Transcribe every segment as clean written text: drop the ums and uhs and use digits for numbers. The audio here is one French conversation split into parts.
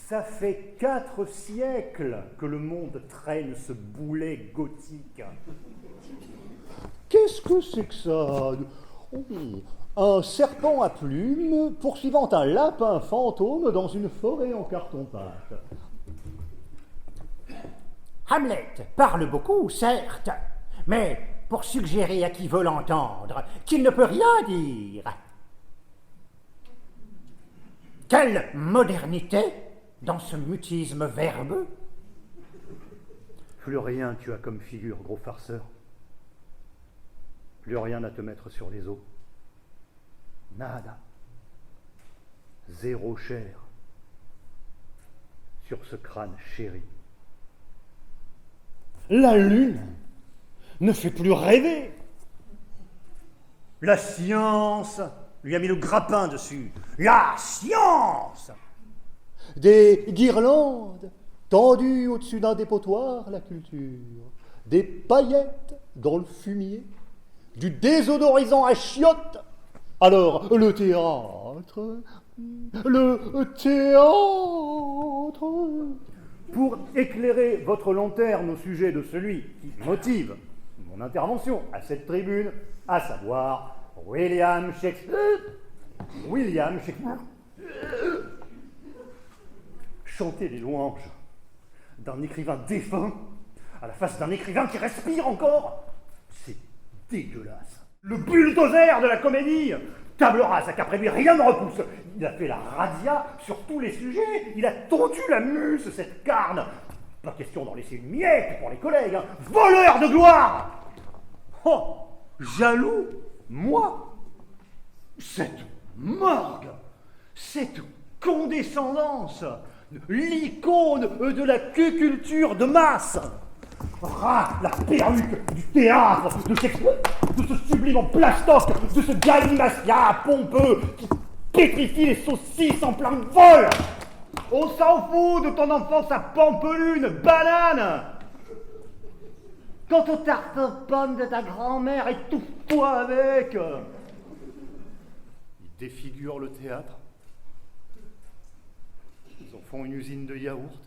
Ça fait 4 siècles que le monde traîne ce boulet gothique. Qu'est-ce que c'est que ça? Un serpent à plumes poursuivant un lapin fantôme dans une forêt en carton-pâte. Hamlet parle beaucoup, certes, mais pour suggérer à qui veut l'entendre qu'il ne peut rien dire. Quelle modernité dans ce mutisme verbeux! Plus rien tu as comme figure, gros farceur. Plus rien à te mettre sur les os. Nada. Zéro chair sur ce crâne chéri. La lune ne fait plus rêver. La science lui a mis le grappin dessus. La science! Des guirlandes tendues au-dessus d'un dépotoir, la culture. Des paillettes dans le fumier. Du désodorisant à chiottes. Alors, le théâtre. Pour éclairer votre lanterne au sujet de celui qui motive mon intervention à cette tribune, à savoir William Shakespeare. William Shakespeare. Chanter les louanges d'un écrivain défunt à la face d'un écrivain qui respire encore, c'est dégueulasse. Le bulldozer de la comédie, table rase, à qu'après lui rien ne repousse. Il a fait la razzia sur tous les sujets, il a tondu la muse, cette carne. Pas question d'en laisser une miette pour les collègues, hein. Voleur de gloire! Oh, jaloux, moi, cette morgue, cette condescendance, l'icône de la culture de masse. Ah, la perruque du théâtre, de ce sublime en plastoc, de ce galimatia pompeux qui pétrifie les saucisses en plein vol. On s'en fout de ton enfance à pampelune, banane. Quant aux tartes aux pommes de ta grand-mère, étouffe-toi avec. Ils défigurent le théâtre. Ils en font une usine de yaourt.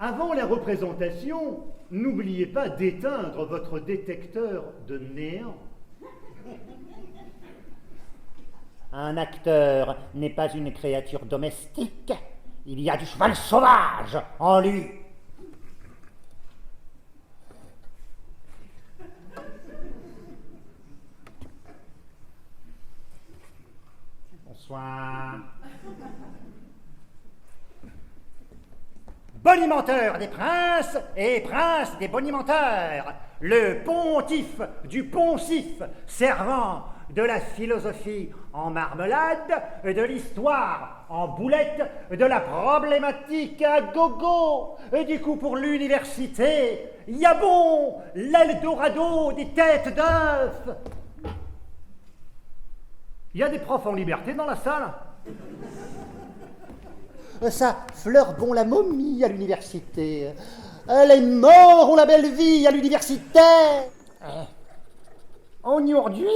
Avant la représentation, n'oubliez pas d'éteindre votre détecteur de néant. Un acteur n'est pas une créature domestique. Il y a du cheval sauvage en lui. Bonsoir. Bonimenteur des princes et prince des bonimenteurs, le pontife du poncif, servant de la philosophie en marmelade, de l'histoire en boulette, de la problématique à gogo. Et du coup, pour l'université, y'a bon, l'Eldorado des têtes d'œufs. Il y a des profs en liberté dans la salle? Ça fleure bon la momie à l'université. Les morts ont la belle vie à l'université. Aujourd'hui,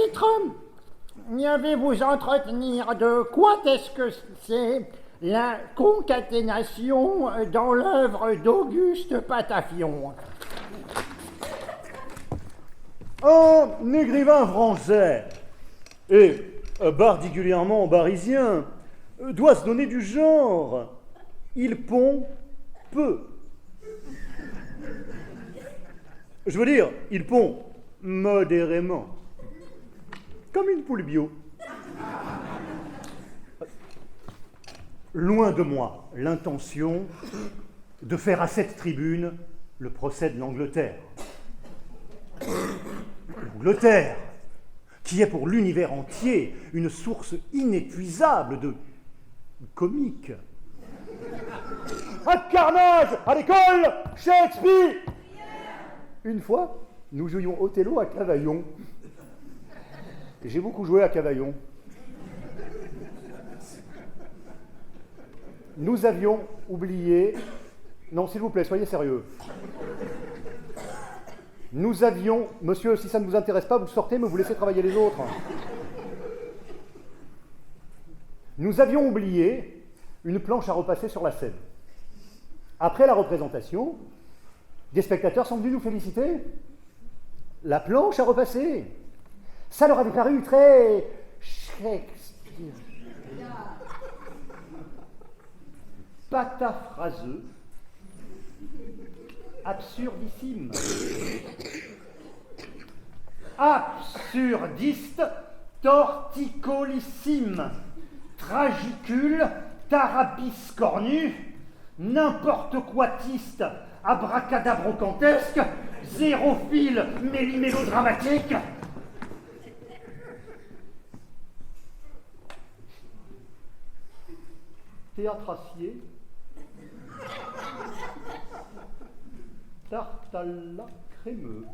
vous entretenir de quoi est-ce que c'est la concaténation dans l'œuvre d'Auguste Patafion? Un écrivain français et particulièrement barisien doit se donner du genre. Il pond peu. Je veux dire, il pond modérément. Comme une poule bio. Loin de moi l'intention de faire à cette tribune le procès de l'Angleterre. L'Angleterre, qui est pour l'univers entier une source inépuisable de comique. Un carnage à l'école, Shakespeare! Une fois, nous jouions Othello à Cavaillon. J'ai beaucoup joué à Cavaillon. Nous avions oublié... Non, s'il vous plaît, soyez sérieux. Nous avions... Monsieur, si ça ne vous intéresse pas, vous sortez, mais vous laissez travailler les autres. Nous avions oublié une planche à repasser sur la scène. Après la représentation, des spectateurs sont venus nous féliciter. La planche à repasser. Ça leur avait paru très Shakespeare. Pataphraseux, absurdissime. Absurdiste, torticolissime, tragicule, tarabiscornu, n'importe quoitiste, abracadabrocantesque, zérophile, mélimélodramatique. Théâtracier, tartala crémeux.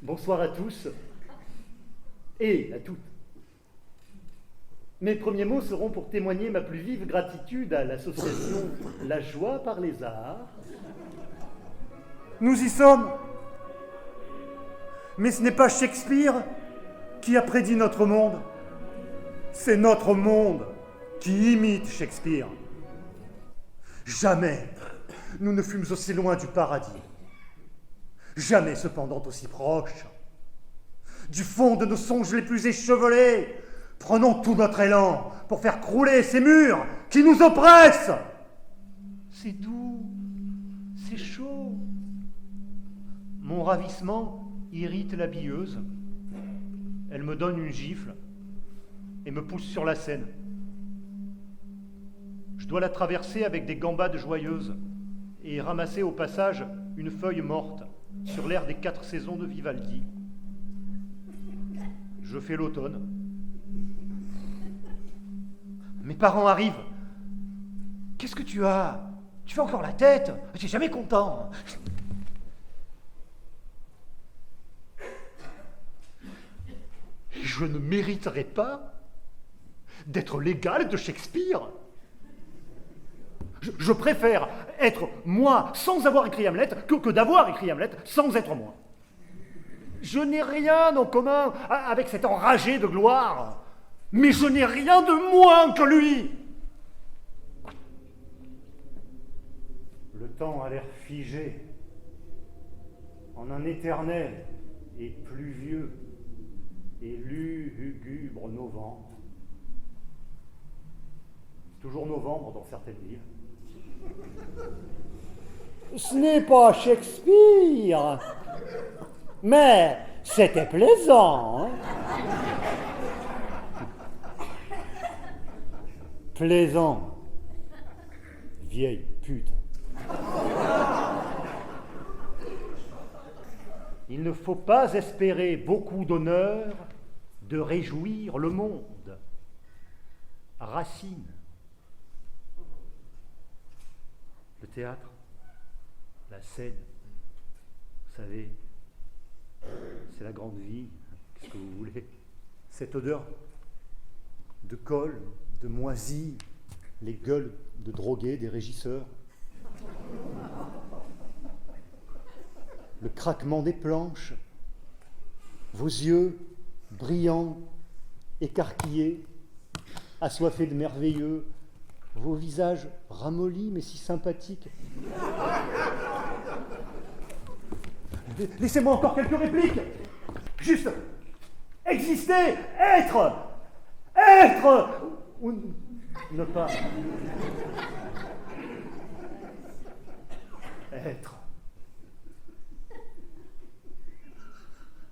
Bonsoir à tous et à toutes. Mes premiers mots seront pour témoigner ma plus vive gratitude à l'association La Joie par les Arts. Nous y sommes. Mais ce n'est pas Shakespeare qui a prédit notre monde. C'est notre monde qui imite Shakespeare. Jamais nous ne fûmes aussi loin du paradis. Jamais cependant aussi proches. Du fond de nos songes les plus échevelés, prenons tout notre élan pour faire crouler ces murs qui nous oppressent. C'est doux, c'est chaud. Mon ravissement irrite la billeuse. Elle me donne une gifle et me pousse sur la scène. Je dois la traverser avec des gambades joyeuses et ramasser au passage une feuille morte sur l'air des 4 saisons de Vivaldi. Je fais l'automne. Mes parents arrivent. Qu'est-ce que tu as? Tu fais encore la tête? Tu n'es jamais content. Je ne mériterais pas d'être l'égal de Shakespeare. Je préfère être moi sans avoir écrit Hamlet que d'avoir écrit Hamlet sans être moi. Je n'ai rien en commun avec cet enragé de gloire, mais je n'ai rien de moins que lui. Le temps a l'air figé en un éternel et pluvieux et lugubre novembre. C'est toujours novembre dans certaines villes. Ce n'est pas Shakespeare, mais c'était plaisant. Hein? Plaisant, vieille pute. Il ne faut pas espérer beaucoup d'honneur de réjouir le monde. Racine. Le théâtre, la scène, vous savez, c'est la grande vie, qu'est-ce que vous voulez? Cette odeur de colle, de moisi, les gueules de drogués des régisseurs, le craquement des planches, vos yeux brillants, écarquillés, assoiffés de merveilleux, vos visages ramollis mais si sympathiques. Laissez-moi encore quelques répliques. Juste exister, être ou ne pas être.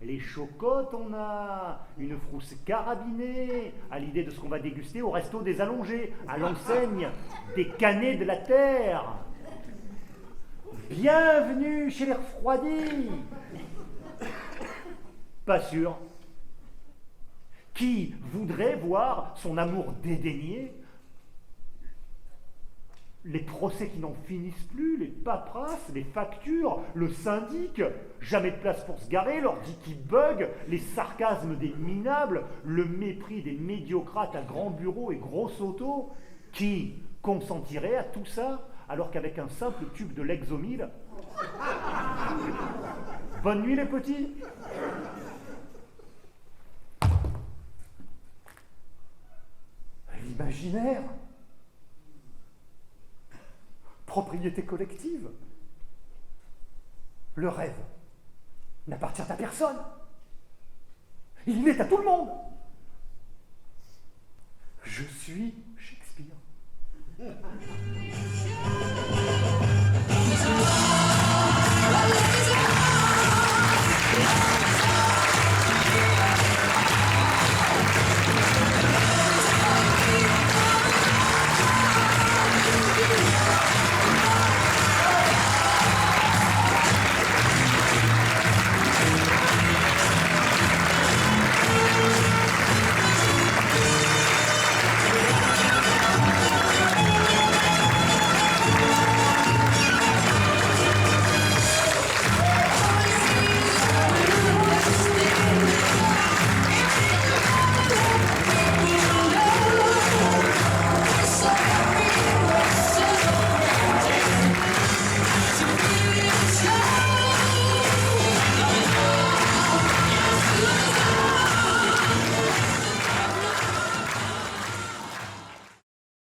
Les chocottes, on a une frousse carabinée à l'idée de ce qu'on va déguster au resto des allongés, à l'enseigne des canets de la terre. Bienvenue chez les refroidis. Pas sûr. Qui voudrait voir son amour dédaigné? Les procès qui n'en finissent plus, les paperasses, les factures, le syndic, jamais de place pour se garer, l'ordi qui bug, les sarcasmes des minables, le mépris des médiocrates à grands bureaux et grosses autos. Qui consentirait à tout ça alors qu'avec un simple tube de Lexomil, Bonne nuit les petits. L'imaginaire. Propriété collective. Le rêve n'appartient à personne. Il est à tout le monde. Je suis Shakespeare.